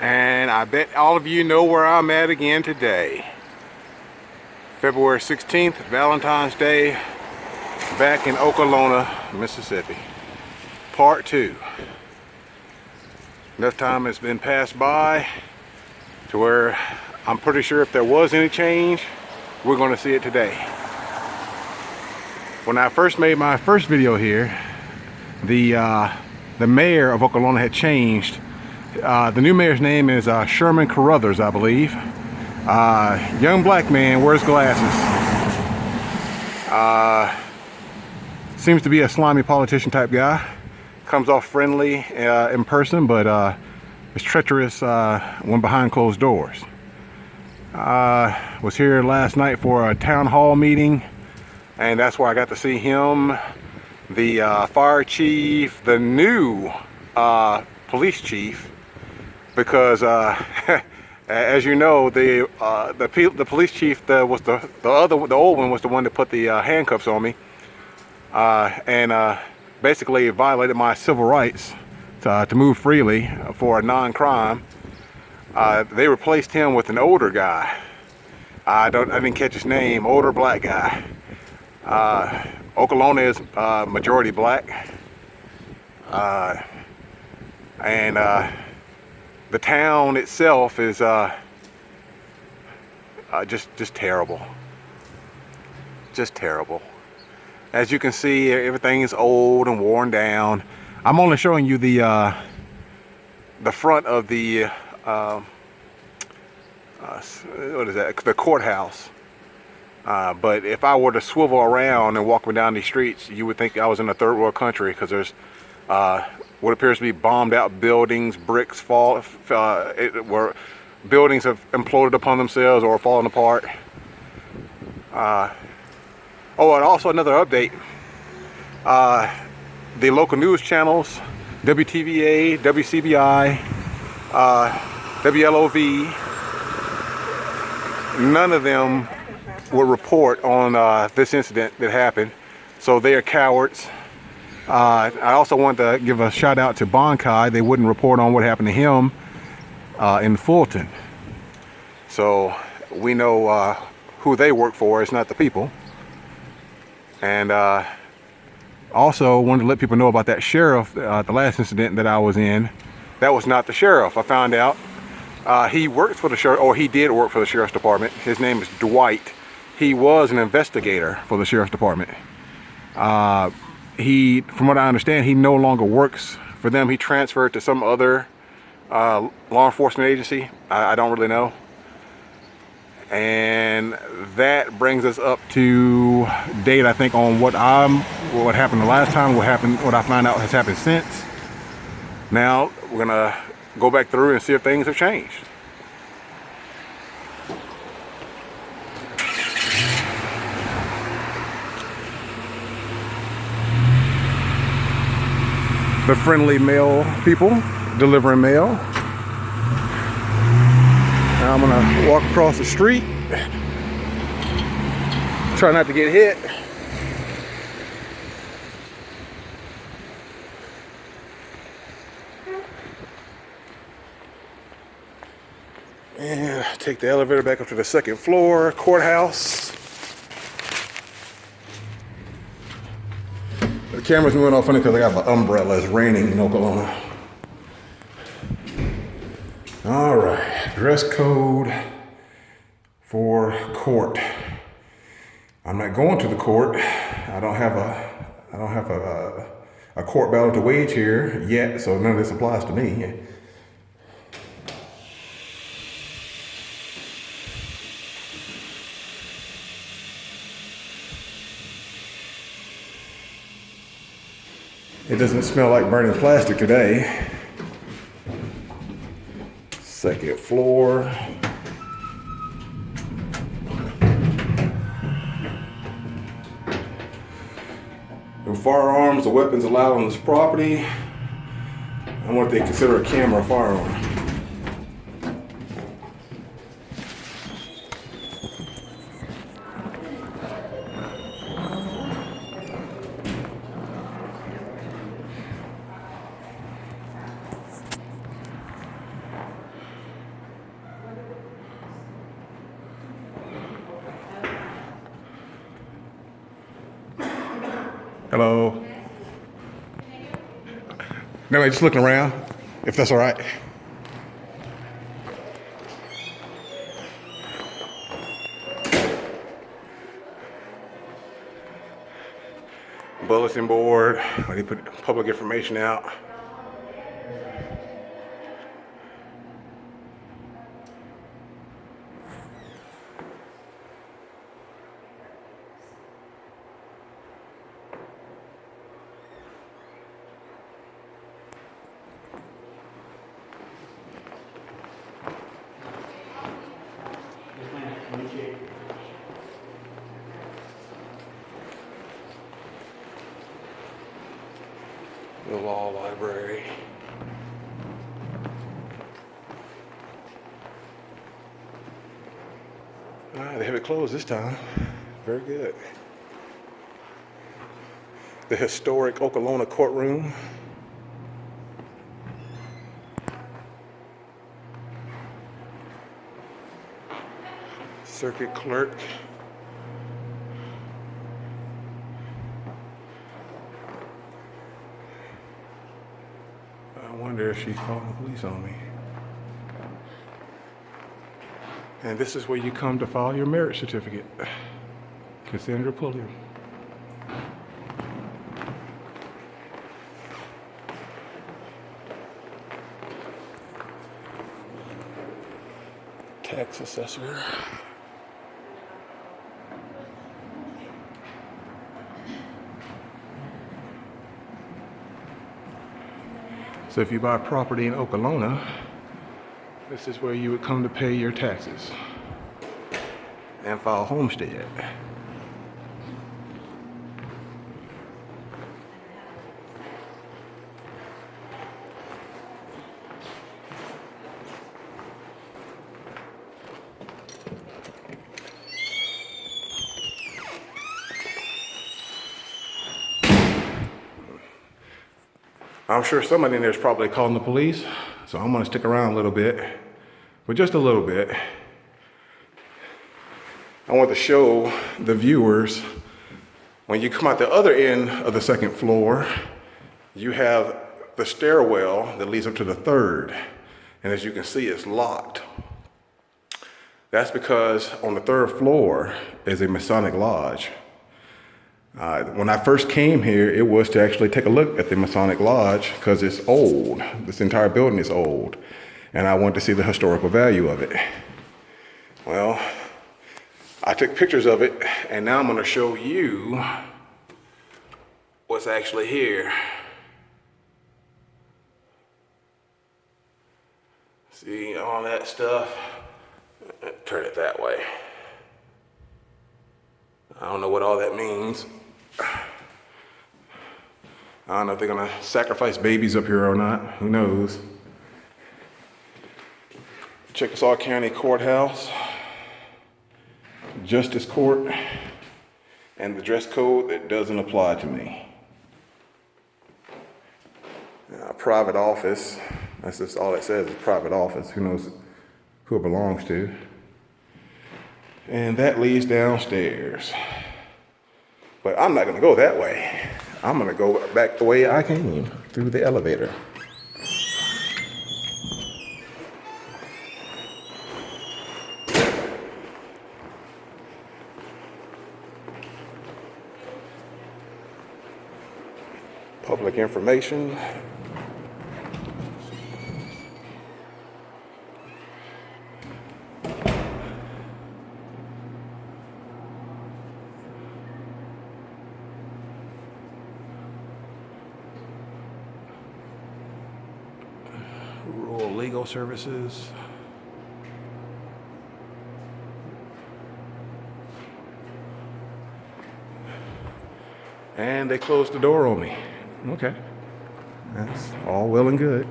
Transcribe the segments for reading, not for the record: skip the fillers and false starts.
And I bet all of you know where I'm at again today. February 16th, Valentine's Day, back in Okolona, Mississippi. Part 2. Enough time has been passed by to where I'm pretty sure if there was any change, we're going to see it today. When I first made my first video here, the mayor of Okolona had changed. The new mayor's name is Sherman Carruthers, I believe. Young black man, wears glasses. Seems to be a slimy politician type guy. Comes off friendly in person, but is treacherous when behind closed doors. Was here last night for a town hall meeting, and that's where I got to see him, the fire chief, the new police chief, because as you know, the police chief was the old one was the one that put the handcuffs on me, and basically violated my civil rights to move freely for a non-crime. They replaced him with an older guy. I didn't catch his name. Older black guy. Okolona is majority black, and the town itself is just terrible. Just terrible. As you can see, everything is old and worn down. I'm only showing you the front of the what is that? The courthouse. But if I were to swivel around and walk down these streets, you would think I was in a third world country, because there's what appears to be bombed out buildings, bricks where buildings have imploded upon themselves or fallen apart. Oh, and also another update. The local news channels, WTVA, WCBI, WLOV, none of them will report on this incident that happened, so they are cowards. I also want to give a shout out to Bonkai. They wouldn't report on what happened to him in Fulton. So we know who they work for. It's not the people. And also wanted to let people know about that sheriff, the last incident that I was in. That was not the sheriff. I found out he worked for the sheriff, or he did work for the sheriff's department. His name is Dwight. He was an investigator for the sheriff's department. From what I understand, he no longer works for them. He transferred to some other law enforcement agency. I don't really know. And that brings us up to date, I think, on what happened the last time, what I find out has happened since. Now we're gonna go back through and see if things have changed. The friendly mail people delivering mail. Now I'm gonna walk across the street. Try not to get hit. And take the elevator back up to the second floor, courthouse. The camera's moving off funny because I got my umbrella. It's raining in Okolona. All right, dress code for court. I'm not going to the court. I don't have a court battle to wage here yet, so none of this applies to me. It doesn't smell like burning plastic today. Second floor. No firearms or weapons allowed on this property. I wonder if they consider a camera a firearm. No, just looking around, if that's all right. Bulletin board, where they put public information out. The law library. All right, they have it closed this time. Very good. The historic Okolona courtroom. Circuit clerk. I wonder if she's calling the police on me. And this is where you come to file your marriage certificate. Cassandra Pulliam. Tax assessor. So if you buy property in Okolona, this is where you would come to pay your taxes and file homestead. I'm sure somebody in there is probably calling the police, so I'm gonna stick around a little bit, but just a little bit. I want to show the viewers, when you come out the other end of the second floor, you have the stairwell that leads up to the third. And as you can see, it's locked. That's because on the third floor is a Masonic lodge. When I first came here, it was to actually take a look at the Masonic Lodge because it's old. This entire building is old. And I wanted to see the historical value of it. Well, I took pictures of it, and now I'm going to show you what's actually here. See all that stuff? Turn it that way. I don't know what all that means. I don't know if they're gonna sacrifice babies up here or not. Who knows? Chickasaw County Courthouse, Justice Court, and the dress code that doesn't apply to me. Private office, that's just all it says, is private office. Who knows who it belongs to? And that leads downstairs. But I'm not gonna go that way. I'm gonna go back the way I came, through the elevator. Public information. Rural legal services. And they closed the door on me. Okay. That's all well and good.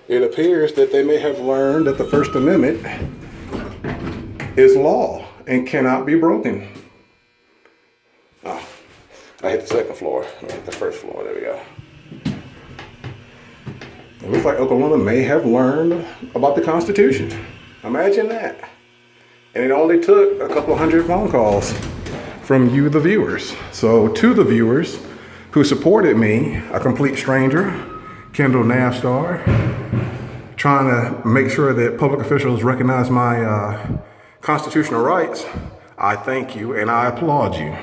It appears that they may have learned that the First Amendment is law and cannot be broken. I hit the second floor. Let me hit the first floor. There we go. It looks like Okolona may have learned about the Constitution. Imagine that. And it only took a couple hundred phone calls from you, the viewers. So to the viewers who supported me, a complete stranger, Kendall Navstar, trying to make sure that public officials recognize my constitutional rights, I thank you and I applaud you.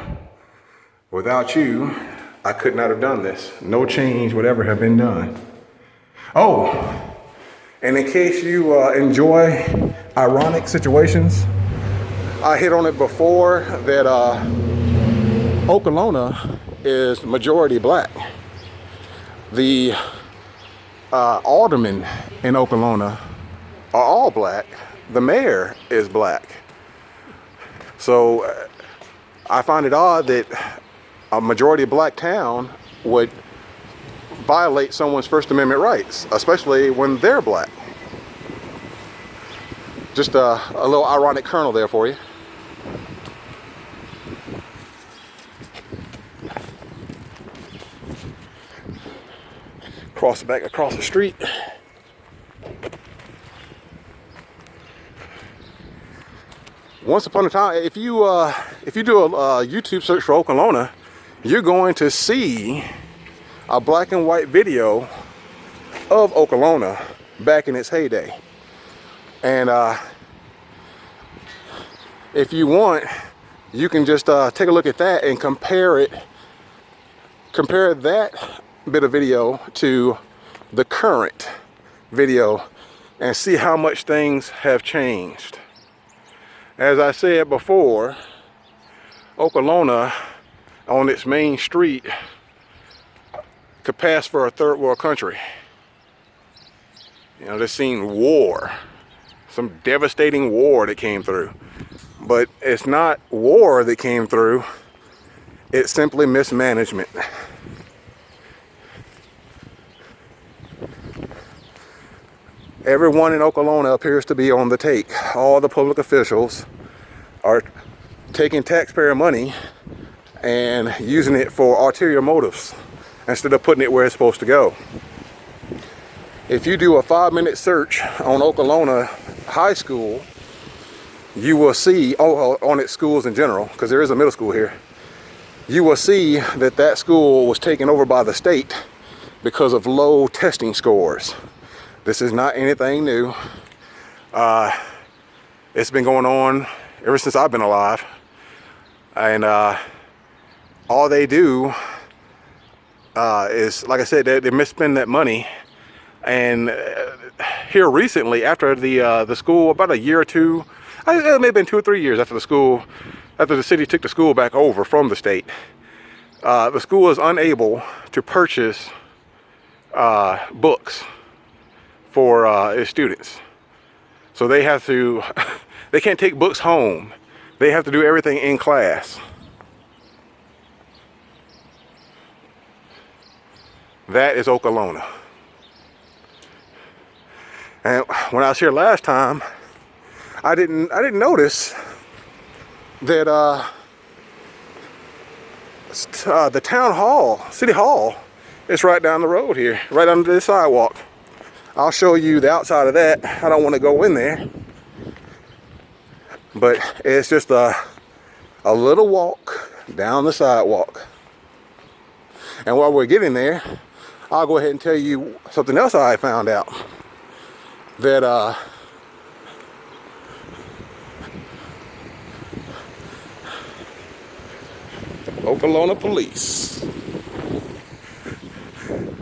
Without you, I could not have done this. No change would ever have been done. Oh, and in case you enjoy ironic situations, I hit on it before that Okolona is majority black. The aldermen in Okolona are all black. The mayor is black. So I find it odd that a majority black town would violate someone's First Amendment rights, especially when they're black. Just a little ironic kernel there for you. Cross back across the street. Once upon a time, if you do a YouTube search for Okolona, you're going to see a black and white video of Okolona back in its heyday. And if you want, you can just take a look at that and compare that bit of video to the current video and see how much things have changed. As I said before, Okolona on its main street could pass for a third world country. You know, they've seen war, some devastating war that came through. But it's not war that came through, it's simply mismanagement. Everyone in Okolona appears to be on the take. All the public officials are taking taxpayer money and using it for ulterior motives instead of putting it where it's supposed to go. If you do a 5-minute search on Okolona High School, you will see, on its schools in general, because there is a middle school here, you will see that that school was taken over by the state because of low testing scores. This is not anything new. It's been going on ever since I've been alive. And all they do is, like I said, they misspend that money. And here recently, after the school, about a year or two, it may have been 2 or 3 years after the city took the school back over from the state, the school is unable to purchase books for its students. So they have to, they can't take books home. They have to do everything in class. That is Okolona. And when I was here last time, I didn't notice that the town hall, city hall, is right down the road here, right under the sidewalk. I'll show you the outside of that. I don't want to go in there, but it's just a little walk down the sidewalk. And while we're getting there, I'll go ahead and tell you something else I found out. That Okolona police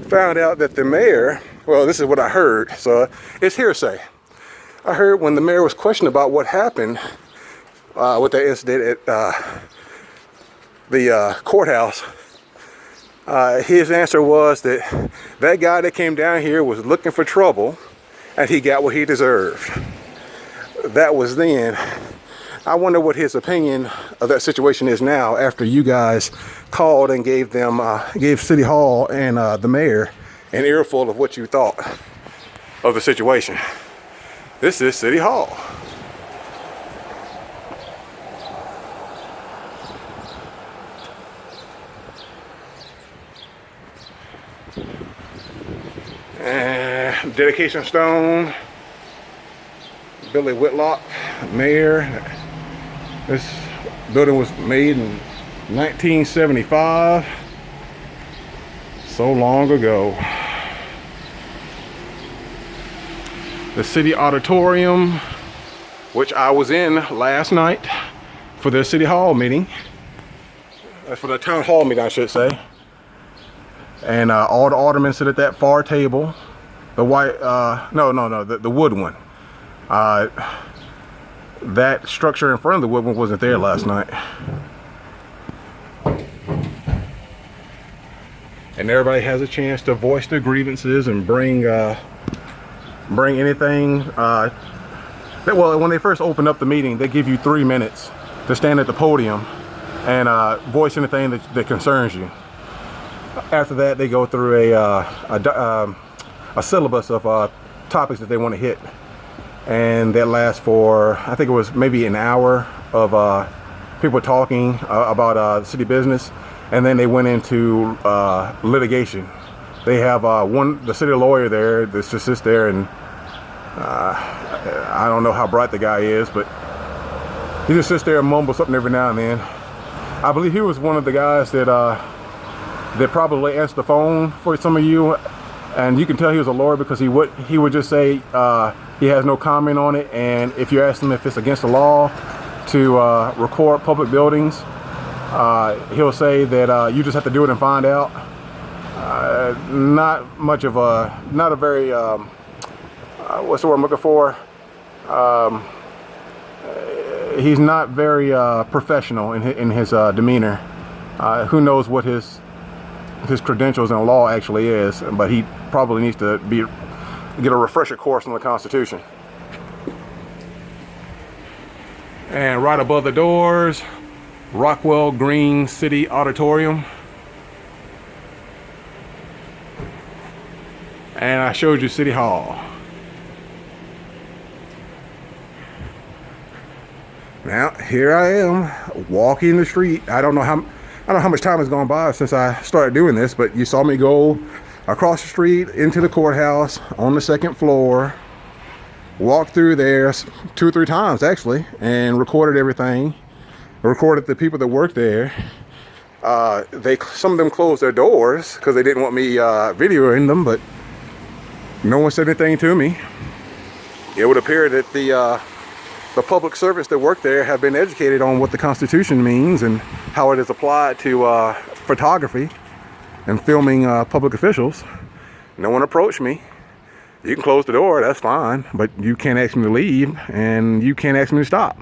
found out that the mayor, well, this is what I heard, so it's hearsay. I heard when the mayor was questioned about what happened with that incident at the courthouse, his answer was that that guy that came down here was looking for trouble and he got what he deserved. That was then. I wonder what his opinion of that situation is now after you guys called and gave City Hall and the mayor an earful of what you thought of the situation. This is City Hall. And dedication stone, Billy Whitlock, mayor. This building was made in 1975, so long ago. The city auditorium, which I was in last night for the city hall meeting, for the town hall meeting, I should say. And all the aldermen sit at that far table. The white, the wood one. That structure in front of the wood one wasn't there last night. And everybody has a chance to voice their grievances and bring anything. Well, when they first open up the meeting, they give you 3 minutes to stand at the podium and voice anything that concerns you. After that, they go through a syllabus of topics that they want to hit, and that lasts for, I think it was maybe an hour of people talking about city business, and then they went into litigation. They have the city lawyer there that just sits there, and I don't know how bright the guy is, but he just sits there and mumbles something every now and then. I believe he was one of the guys that probably answered the phone for some of you, and you can tell he was a lawyer because he would just say he has no comment on it, and if you ask him if it's against the law to record public buildings, he'll say that you just have to do it and find out. Not a very what's the word I'm looking for? He's not very professional in his demeanor. Who knows what his credentials in law actually is, but he probably needs to get a refresher course on the Constitution. And right above the doors, Rockwell Green City Auditorium. And I showed you City Hall. Now here I am walking the street. I don't know how much time has gone by since I started doing this, but you saw me go across the street into the courthouse on the 2nd floor, walked through there 2 or 3 times actually, and recorded everything. I recorded the people that worked there. Some of them closed their doors because they didn't want me videoing them, but no one said anything to me. It would appear that the public servants that work there have been educated on what the Constitution means and how it is applied to photography and filming public officials. No one approached me. You can close the door, that's fine, but you can't ask me to leave and you can't ask me to stop.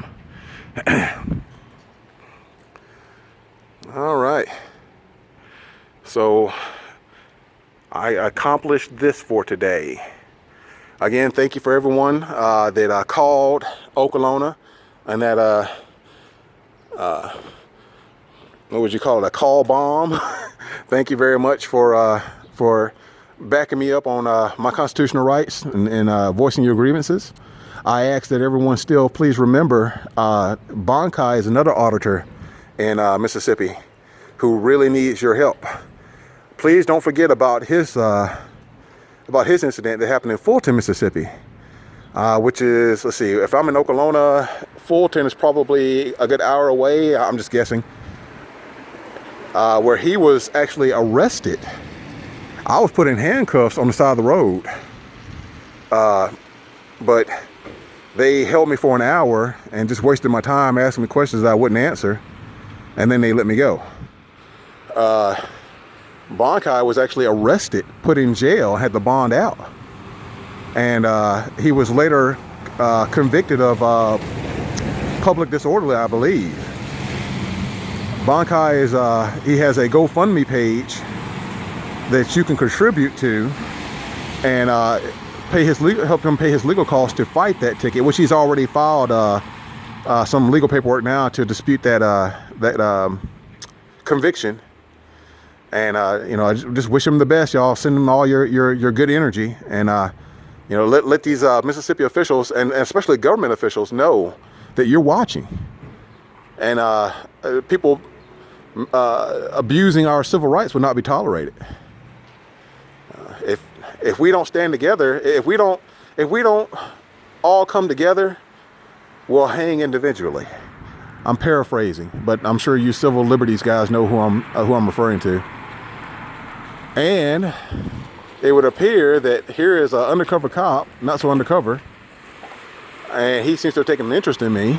All right. So I accomplished this for today. Again, thank you for everyone that called Okolona and that what would you call it, a call bomb. Thank you very much for backing me up on my constitutional rights and voicing your grievances. I ask that everyone still please remember Bonkai is another auditor in Mississippi who really needs your help. Please don't forget about his incident that happened in Fulton, Mississippi, which is, let's see, if I'm in Okolona, Fulton is probably a good hour away, I'm just guessing, where he was actually arrested. I was put in handcuffs on the side of the road, but they held me for an hour and just wasted my time asking me questions that I wouldn't answer, and then they let me go. Bonkai was actually arrested, put in jail, had the bond out, and he was later convicted of public disorderly, I believe. Bonkai he has a GoFundMe page that you can contribute to and help him pay his legal costs to fight that ticket, which he's already filed some legal paperwork now to dispute that conviction. And I just wish him the best, y'all. Send him all your good energy, and let these Mississippi officials and especially government officials know that you're watching. And people abusing our civil rights will not be tolerated. If we don't stand together, if we don't all come together, we'll hang individually. I'm paraphrasing, but I'm sure you civil liberties guys know who I'm referring to. And it would appear that here is an undercover cop, not so undercover, and he seems to have taken an interest in me,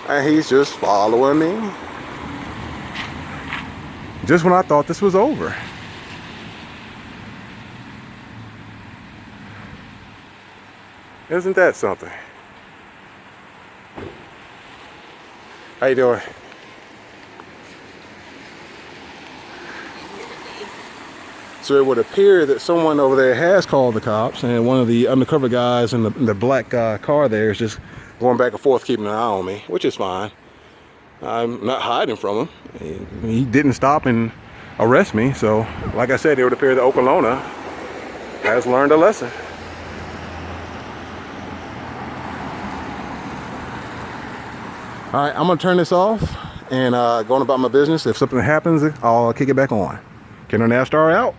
and he's just following me. Just when I thought this was over. Isn't that something? How you doing? So it would appear that someone over there has called the cops, and one of the undercover guys in the black car there is just going back and forth, keeping an eye on me, which is fine. I'm not hiding from him. He didn't stop and arrest me, so like I said, it would appear that Okolona has learned a lesson. All right, I'm gonna turn this off and go on about my business. If something happens, I'll kick it back on. Ken Navstar out.